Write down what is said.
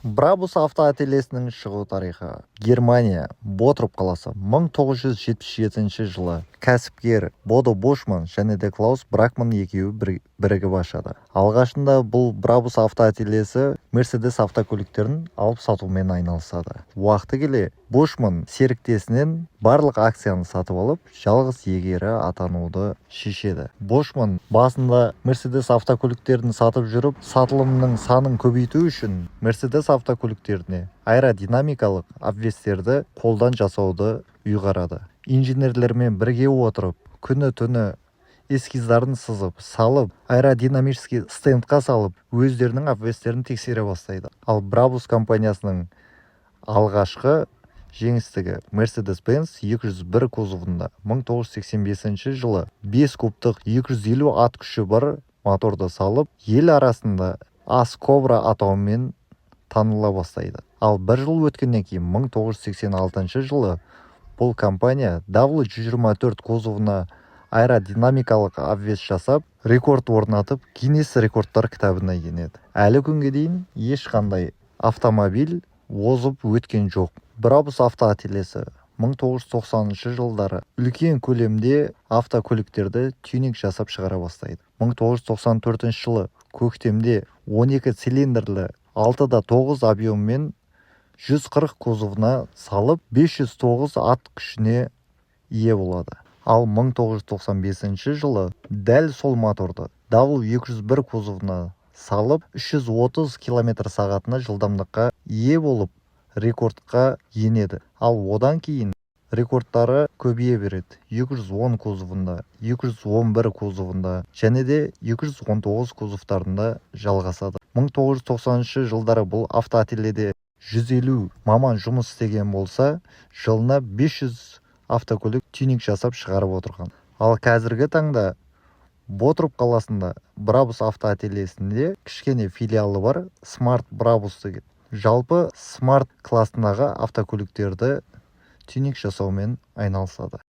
Брабус автоательесінің шығу тарихы. Германия, Ботруп қаласы, 1977 жылы кәсіпкер Бодо Бошман және де Клаус Бракман екеуі бірігіп ашады. Алғашында бұл Брабус автоательесі Мерседес автокөліктерін алып сатумен айналысады. Уақыты келе Бошман серіктесінен барлық акцияны сатып алып, жалғыз иегері атануды шешеді. Бошман басында Мерседес автокөліктерін сатып жүріп, сатылымның санын көбейту үшін Мерседес автокөліктеріне аэродинамикалық обвестерді қолдан жасауды ұйғарады. Инженерлермен бірге отырып, күні-түні эскиздарын сызып, салып, аэродинамический стендқа салып, өздерінің обвестерін тексере бастайды. Ал Брабус компаниясының алғашқы жеңістігі Mercedes-Benz 201 кузовында 1985 жылы 5 кубтық 250 ат күші бар моторды салып, ел арасында Ас Кобра атауымен таныла бастайды. Ал бір жыл өткеннен кейін 1986 жылы бұл компания W124 кузовына аэродинамикалық обвес жасап, рекорд орнатып, Гиннес рекордтар кітабына енеді. Әлі күнге дейін ешқандай автомобиль озып өткен жоқ. Брабус автоательесі 1990 жылдары үлкен көлемде автокөліктерді тюнинг жасап шығара бастайды. 1994 жылы көктемде 12 цилиндрлі 6-да 9 объеммен 140 кузовына салып 509 ат күшіне ие болады. Ал 1995 жылы дәл сол моторды W201 кузовына салып 330 км сағатына жылдамдыққа ие болып рекордқа енеді. Ал одан кейін рекордтары көбейе береді. 210 кузовында, 211 кузовында және де 219 кузовтарында жалғасады. 1990 жылдары бұл автоательеде 150 маман жұмыс істеген болса, жылына 500 автокөлік тюнинг жасап шығарып отырған. Ал қазіргі таңда Ботруп қаласында Брабус автоательесінде кішкене филиалы бар, Smart Brabus деген. Жалпы Smart класындағы автокөліктерді тюнинг жасаумен айналысады.